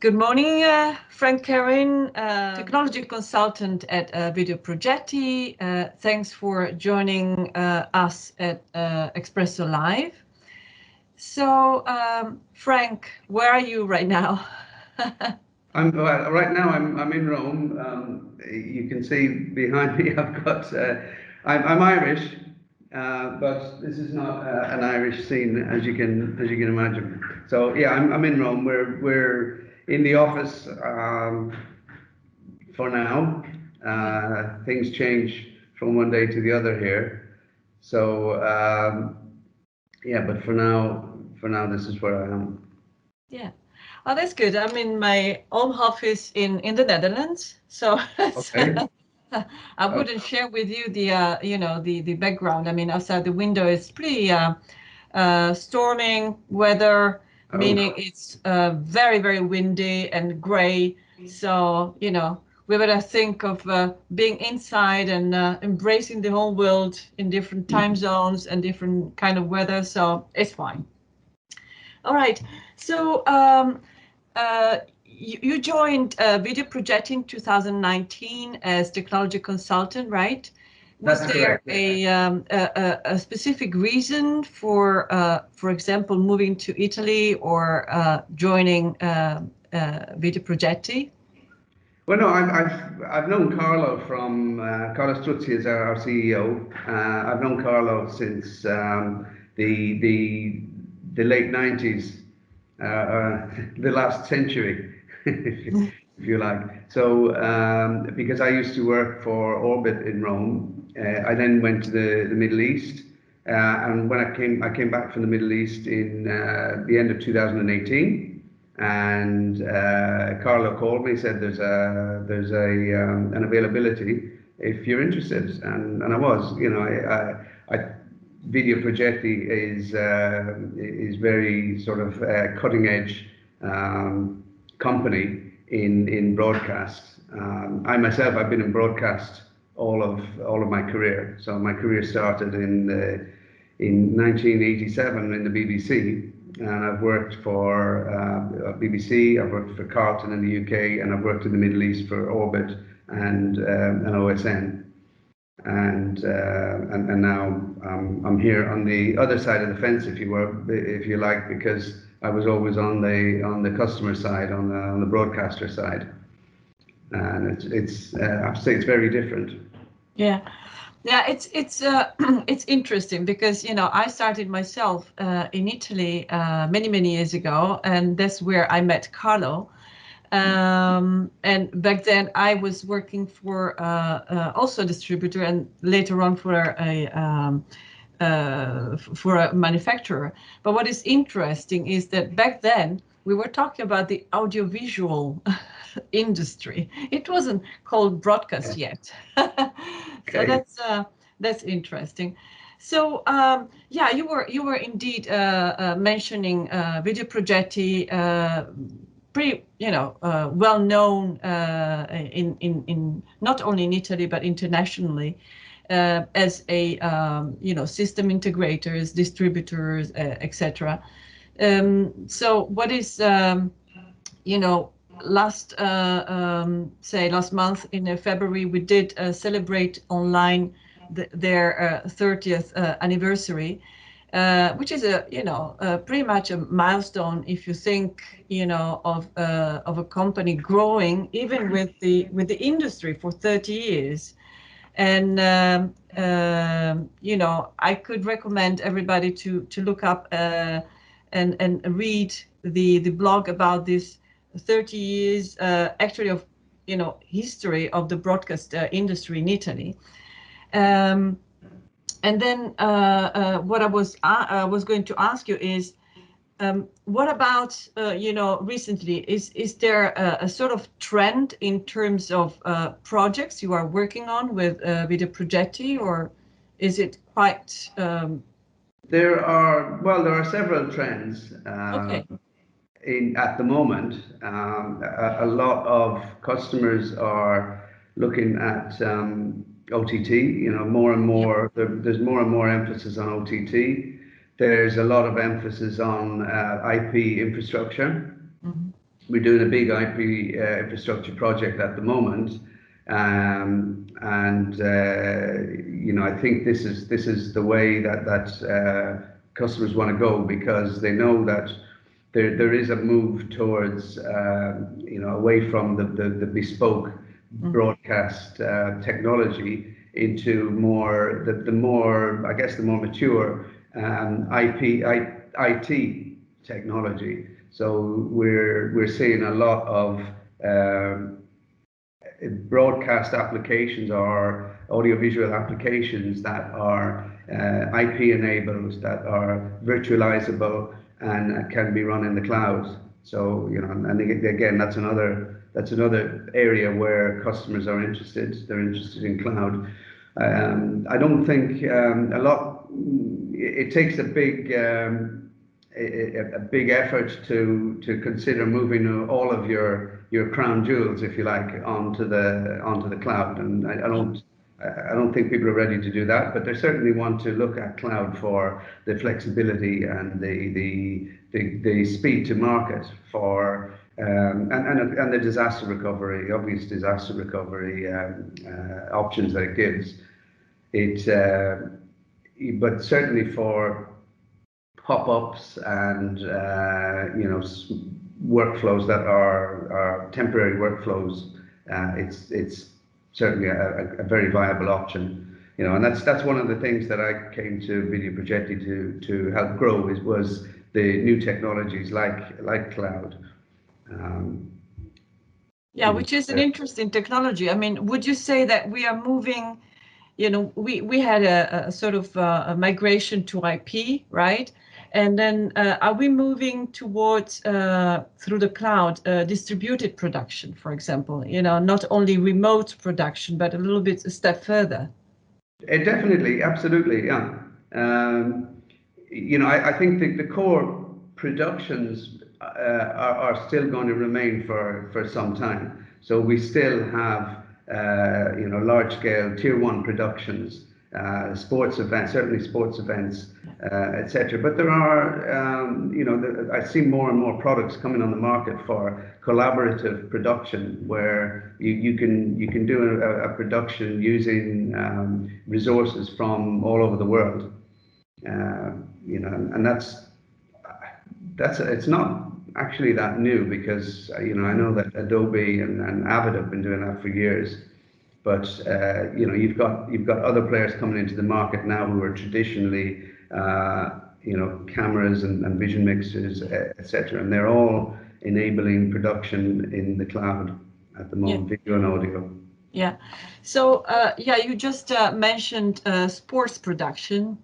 Good morning, Frank Kerrin, technology consultant at Video Progetti. Thanks for joining us at Espresso Live. So, Frank, where are you right now? Right now I'm in Rome. You can see behind me I've got I'm Irish, but this is not an Irish scene as you can imagine. So yeah, I'm in Rome. We're in the office for now. Things change from one day to the other here. So yeah, but for now this is where I am. Yeah. Oh, that's good. I'm in my home office in the Netherlands, so, Okay. I wouldn't share with you the the background. I mean, outside the window is pretty storming weather, meaning it's very windy and gray. So we better think of being inside and embracing the whole world in different time zones and different kind of weather. So it's fine. All right. So you joined Video Progetti in 2019 as technology consultant, right? Was That's there correct. a specific reason for example, moving to Italy or joining Video Progetti? Well, no, I've known Carlo from Carlo Struzzi is our CEO. I've known Carlo since the late 90s, the last century, if you like. So because I used to work for Orbit in Rome, I then went to the Middle East, and when I came back from the Middle East in the end of 2018. And Carlo called me, said there's an availability if you're interested, and I was, Video Progetti is very sort of cutting edge company in broadcast. I myself, I've been in broadcast all of my career. So my career started in 1987 in the BBC. And I've worked for BBC, I've worked for Carlton in the UK, and I've worked in the Middle East for Orbit and OSN. And now I'm here on the other side of the fence, if you like, because I was always on the customer side, on the broadcaster side, and it's I have to say it's very different. Yeah. Yeah, it's it's interesting because I started myself in Italy many years ago, and that's where I met Carlo. And back then I was working for also a distributor, and later on for a manufacturer. But what is interesting is that back then we were talking about the audiovisual industry. It wasn't called broadcast yet. So that's interesting. So yeah, you were indeed mentioning Video Progetti, pretty well known in not only in Italy but internationally as a system integrators, distributors, etc. So what is last month in February we did celebrate online their 30th anniversary, which is pretty much a milestone if you think of a company growing even with the industry for 30 years. And I could recommend everybody to look up and read the blog about this 30 years actually of history of the broadcast industry in Italy. And then what I was going to ask you is, what about recently? Is there a sort of trend in terms of projects you are working on with Video Progetti, or is it quite? There are several trends. Okay. At the moment, a lot of customers are looking at OTT. More and more. There's more and more emphasis on OTT. There's a lot of emphasis on IP infrastructure. Mm-hmm. we're doing a big IP infrastructure project at the moment, and I think this is the way that customers want to go, because they know that there is a move towards away from the bespoke broadcast technology into more the more, I guess, the more mature IT technology. So we're seeing a lot of broadcast applications or audiovisual applications that are IP enabled, that are virtualizable and can be run in the cloud. So and again, that's another area where customers are interested. They're interested in cloud. I don't think a lot. It takes a big effort to consider moving all of your crown jewels, if you like, onto the cloud, and I don't think people are ready to do that, but they certainly want to look at cloud for the flexibility and the speed to market for and the disaster recovery, obvious disaster recovery options that it gives. But certainly for pop-ups and workflows that are temporary workflows, it's certainly a very viable option. And that's one of the things that I came to Video Progetti to help grow was the new technologies like cloud. Which is an interesting technology. I mean, would you say that we are moving? We had a sort of a migration to IP, right? And then are we moving towards, through the cloud, distributed production, for example, not only remote production, but a little bit a step further? Definitely, absolutely, yeah. I think the core productions are still going to remain for some time. So we still have large-scale tier one productions, sports events, certainly sports events, etc. But there are, I see more and more products coming on the market for collaborative production, where you can do a production using resources from all over the world, and that's it's not actually that new, because I know that Adobe and Avid have been doing that for years, but you've got other players coming into the market now who are traditionally cameras and vision mixers, etc., and they're all enabling production in the cloud at the moment, video and audio. Yeah. So you just mentioned sports production.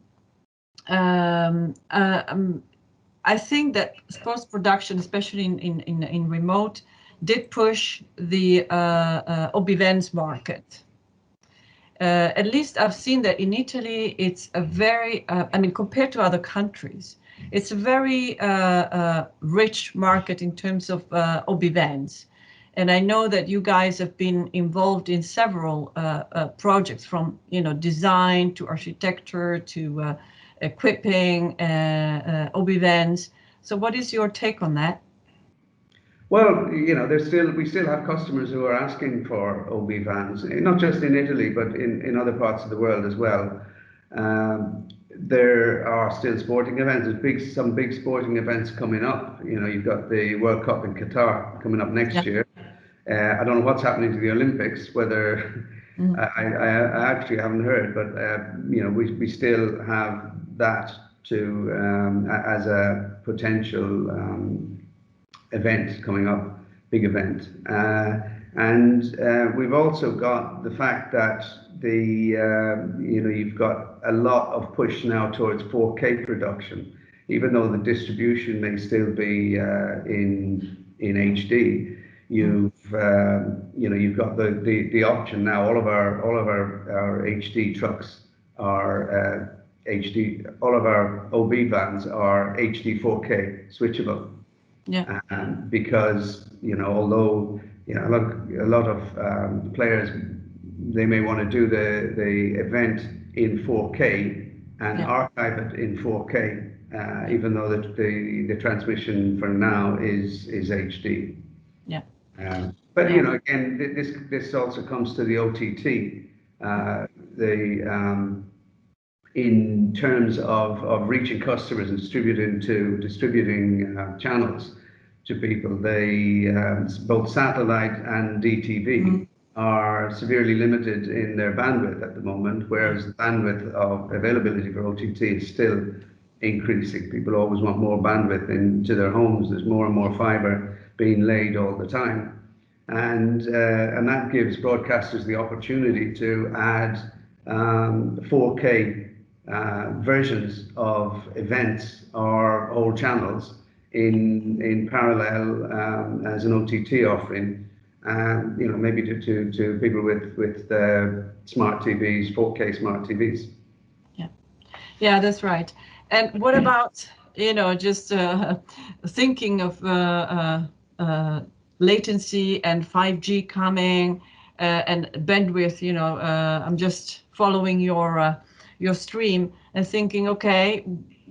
I think that sports production, especially in remote, did push the OB-Vans market. At least I've seen that in Italy, it's a very, compared to other countries, it's a very rich market in terms of OB-Vans. And I know that you guys have been involved in several projects, from design to architecture to equipping OB-Vans. So what is your take on that? Well, we still have customers who are asking for OB-Vans, not just in Italy, but in other parts of the world as well. There are still sporting events. There's some big sporting events coming up. You've got the World Cup in Qatar coming up next year. I don't know what's happening to the Olympics, whether I actually haven't heard, but we still have that as a potential event coming up, big event, and we've also got the fact that you've got a lot of push now towards 4K production, even though the distribution may still be in HD. You've got the option now. All of our HD trucks are HD. All of our OB-Vans are HD 4K switchable. Yeah. Because although a lot of players, they may want to do the event in 4K and archive it in 4K, even though the transmission for now is HD. Yeah. But you know, again, this also comes to the OTT. In terms of reaching customers and distributing channels to people, they both satellite and DTV are severely limited in their bandwidth at the moment, whereas the bandwidth of availability for OTT is still increasing. People always want more bandwidth into their homes. There's more and more fiber being laid all the time. And that gives broadcasters the opportunity to add 4K versions of events or whole channels in parallel as an OTT offering. You know, maybe to people with smart TVs, 4K smart TVs. Yeah, that's right. And what about, you know, just thinking of latency and 5G coming and bandwidth, you know, I'm just following your stream and thinking, okay,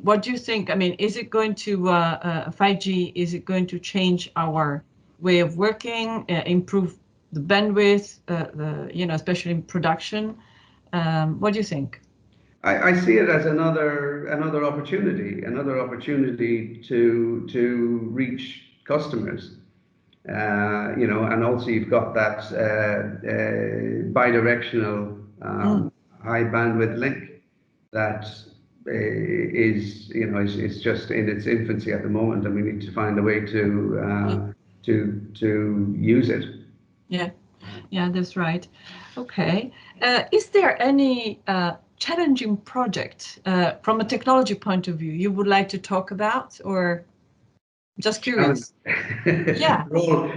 what do you think? I mean, is it going to 5G? Is it going to change our way of working, improve the bandwidth, you know, especially in production? What do you think? I see it as another opportunity to reach customers. You know, and also you've got that bidirectional high bandwidth link that is, you know, is just in its infancy at the moment, and we need to find a way to use it. Yeah, yeah, that's right. Okay, is there any challenging project from a technology point of view you would like to talk about, or just curious? Yeah,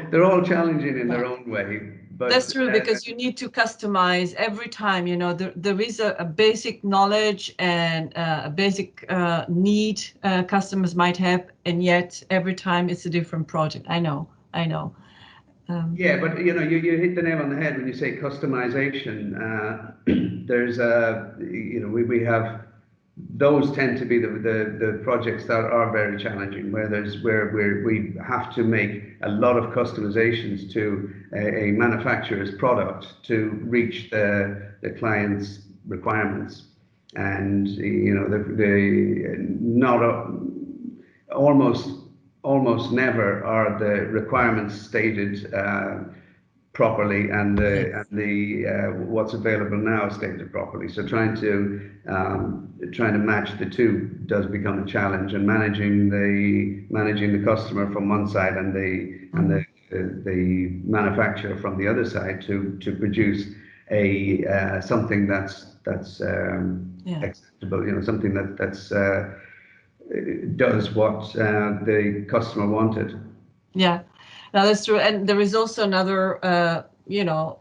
they're all challenging in their own way. But that's true, because you need to customize every time. You know, there is a basic knowledge and a basic need customers might have, and yet every time it's a different project. I know. Yeah, but you know, you hit the nail on the head when you say customization. There's you know, we have, those tend to be the projects that are very challenging, where we have to make a lot of customizations to a manufacturer's product to reach the client's requirements. And you know, almost never are the requirements stated properly, and what's available now stated properly. So trying to match the two does become a challenge, and managing the customer from one side and the manufacturer from the other side to produce something that's acceptable. You know, something that's does what the customer wanted. Yeah, no, that's true. And there is also another, you know,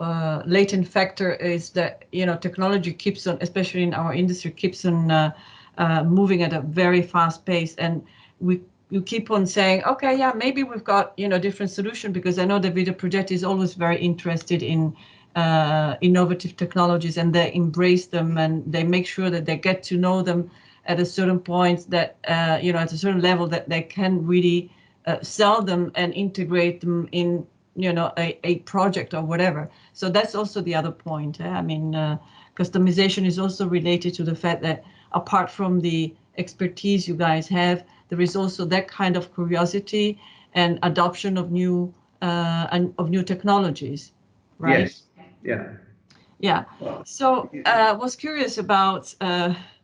latent factor is that, you know, technology keeps on, especially in our industry, keeps on moving at a very fast pace. And you keep on saying, okay, yeah, maybe we've got, you know, different solution, because I know that Video Progetti is always very interested in innovative technologies, and they embrace them, and they make sure that they get to know them at a certain point, that, you know, at a certain level, that they can really sell them and integrate them in, you know, a project or whatever. So that's also the other point. I mean, customization is also related to the fact that apart from the expertise you guys have, there is also that kind of curiosity and adoption of new technologies, right? Yes. Yeah. Yeah. So I was curious about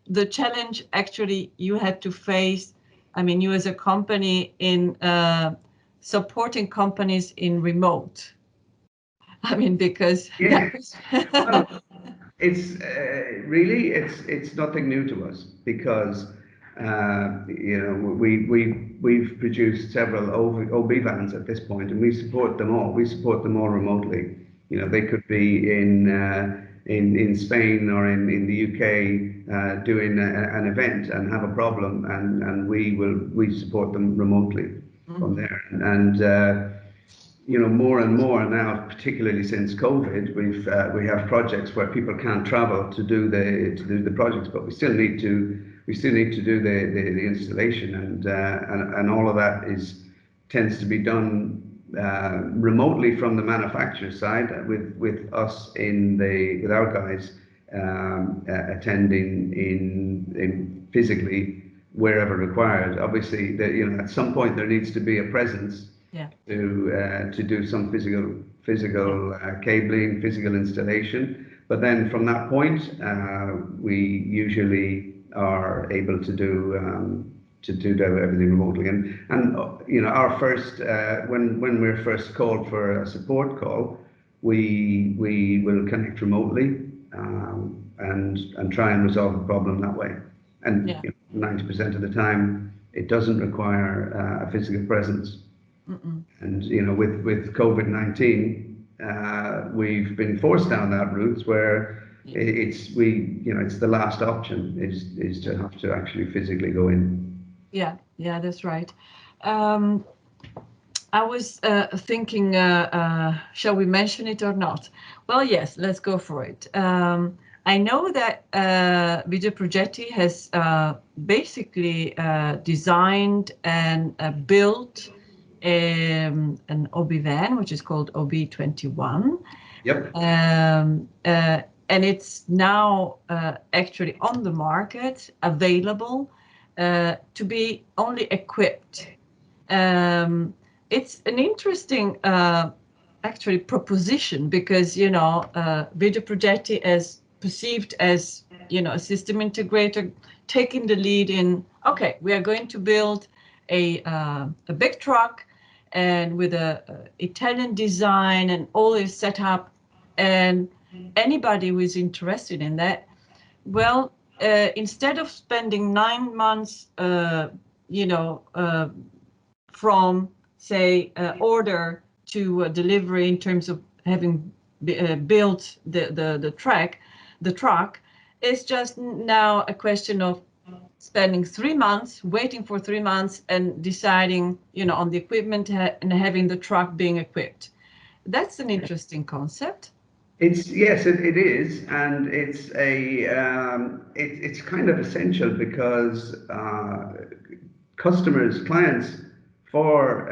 the challenge actually you had to face. I mean, you as a company in supporting companies in remote. I mean, because Yeah. Well, it's really it's nothing new to us, because you know, we've produced several OB vans at this point, and we support them all. We support them all remotely. You know, they could be in Spain or in the UK doing an event and have a problem, and we support them remotely from there. And you know, more and more now, particularly since COVID, we have projects where people can't travel to do the projects, but we still need to do the installation, and all of that tends to be done remotely from the manufacturer side, with us with our guys attending in physically wherever required. Obviously, at some point there needs to be a presence to do some physical cabling, physical installation. But then from that point, we usually are able to do everything remotely. And our first when we're first called for a support call, we will connect remotely and try and resolve the problem that way. And 90% of the time, it doesn't require a physical presence. And with COVID-19, we've been forced down that route where it's the last option is to have to actually physically go in. Yeah, that's right. I was thinking, shall we mention it or not? Well, yes, let's go for it. I know that Video Progetti has basically designed and built an OB van, which is called OB21. Yep. And it's now actually on the market, available to be only equipped. It's an interesting actually proposition because Video Progetti is perceived as a system integrator taking the lead in, okay, we are going to build a big truck and with a Italian design and all is set up, and anybody who is interested in that, well, instead of spending 9 months from say order to delivery in terms of having built the truck, it's just now a question of spending 3 months, waiting for 3 months and deciding, on the equipment and having the truck being equipped. That's an interesting concept. Yes, it is, and it's it's kind of essential because clients for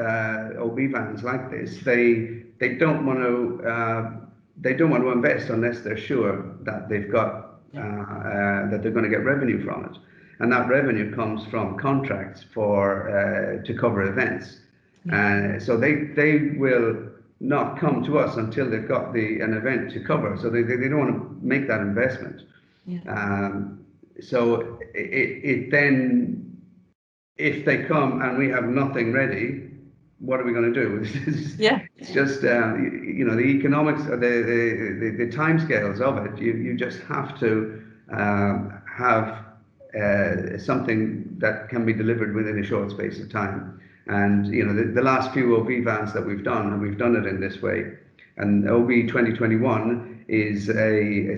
OB vans like this, they don't want to invest unless they're sure that they've got that they're going to get revenue from it, and that revenue comes from contracts to cover events, and so they will not come to us until they've got an event to cover. So they don't want to make that investment. So it then, if they come and we have nothing ready, what are we going to do? It's just the economics, the timescales of it. You just have to have something that can be delivered within a short space of time. And the last few OB vans that we've done, and we've done it in this way. And OB 2021 it's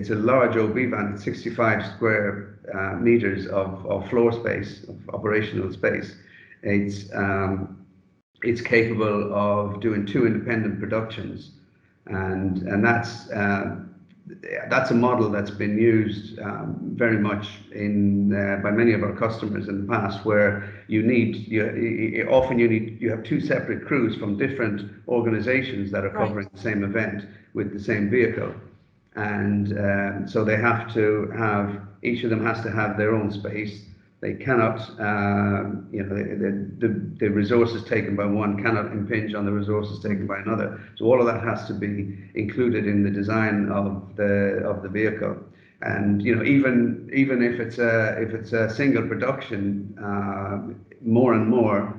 a large OB van, it's 65 square meters of floor space, of operational space. It's capable of doing 2 independent productions, and that's a model that's been used very much by many of our customers in the past, where you have 2 separate crews from different organizations that are covering the same event with the same vehicle, and so they have to have, each of them has to have their own space. They cannot, the resources taken by one cannot impinge on the resources taken by another. So all of that has to be included in the design of the vehicle. And even if it's a single production, more and more,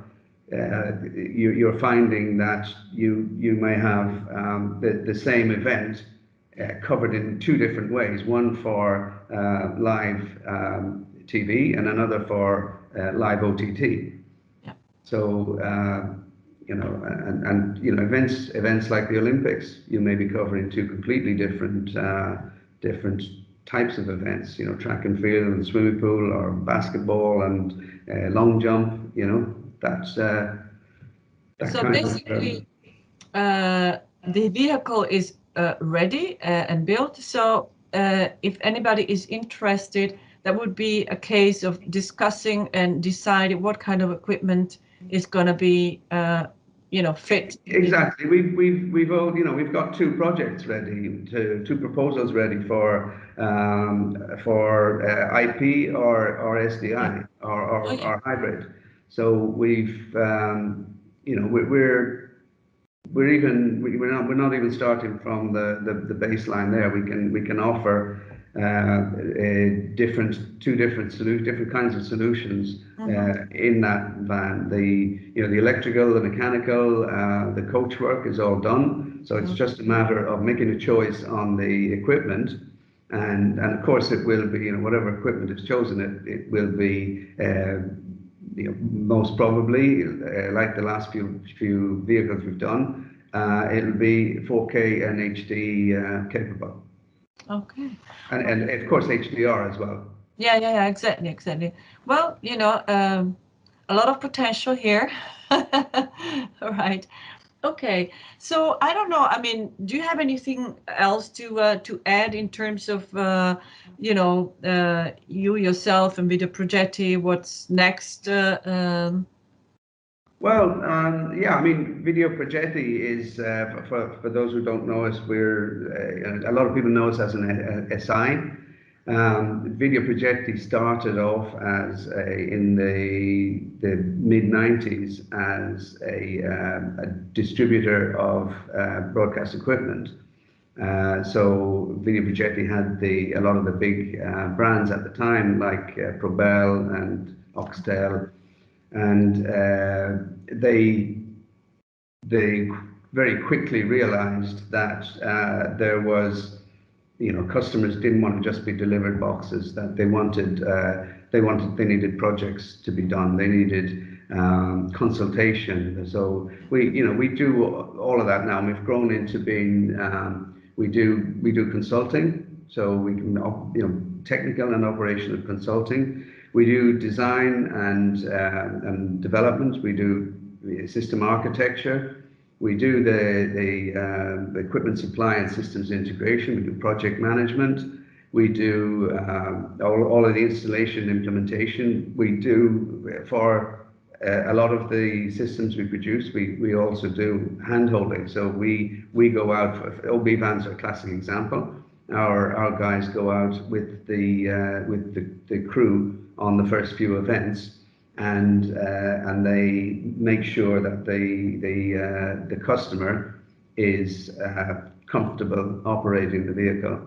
you're finding that you may have the same event covered in 2 different ways. One for live TV and another for live OTT. So events like the Olympics, you may be covering 2 completely different types of events. Track and field and swimming pool, or basketball and long jump. That's that so kind basically the vehicle is ready and built. So if anybody is interested, that would be a case of discussing and deciding what kind of equipment is going to be fit. Exactly. We've all, we've got two projects ready, two proposals ready for IP or SDI or hybrid. So we're not even starting from the baseline there. We can offer different kinds of solutions in that van. The electrical, the mechanical, the coach work is all done. So it's just a matter of making a choice on the equipment, and of course it will be, whatever equipment is chosen, it will be most probably like the last few vehicles we've done. It'll be 4K and HD capable. Okay. And of course HDR as well. Yeah, exactly. Well, a lot of potential here. All right. Okay. So I don't know. I mean, do you have anything else to add in terms of you yourself and Video Progetti? What's next? Well, yeah, I mean, Video Progetti is, for those who don't know us, a lot of people know us as an SI. Video Progetti started off in the mid-90s as a distributor of broadcast equipment. So Video Progetti had a lot of the big brands at the time, like Probel and Oxtel. And they very quickly realized that there was, customers didn't want to just be delivered boxes, that they needed projects to be done. They needed consultation. So we do all of that now. We've grown into being, we do consulting. So we can, technical and operational consulting. We do design and development. We do system architecture. We do the equipment supply and systems integration. We do project management. We do all of the installation implementation. We do for a lot of the systems we produce. We also do hand-holding. So we go out. OB vans are a classic example. Our guys go out with the crew on the first few events, and they make sure that the customer is comfortable operating the vehicle.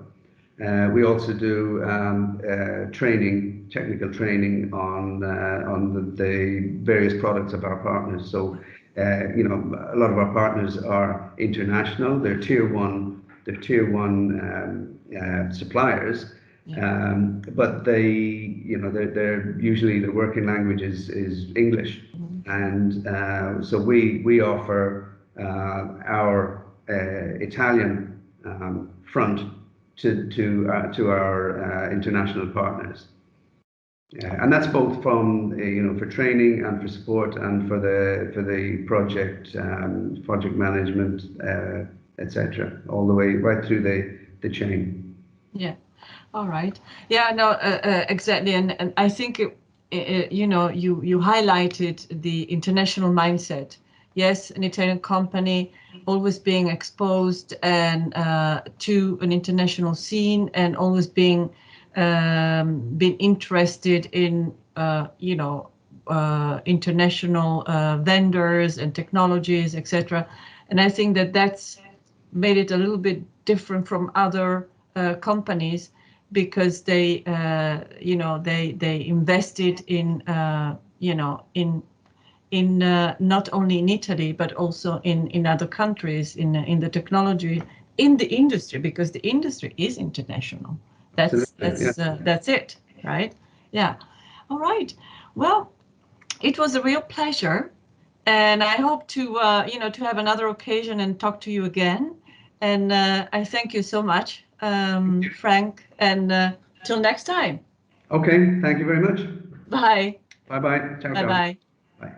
We also do technical training on the various products of our partners. So a lot of our partners are international. They're tier one suppliers. But they're usually the working language is English, and so we offer our Italian front to our international partners, and that's both from for training and for support and for the project management, etc., all the way right through the chain. Yeah. All right. Yeah, no, exactly. And I think, you highlighted the international mindset. Yes, an Italian company always being exposed and to an international scene, and always being interested in, international vendors and technologies, etc. And I think that's made it a little bit different from other companies, because they invested in not only in Italy but also in other countries in the technology, in the industry, because the industry is international. That's it, right? Yeah. All right. Well, it was a real pleasure, and I hope to have another occasion and talk to you again. And I thank you so much, Frank, and till next time. Okay, thank you very much. Bye. Bye-bye. Ciao, ciao. Bye-bye. Bye.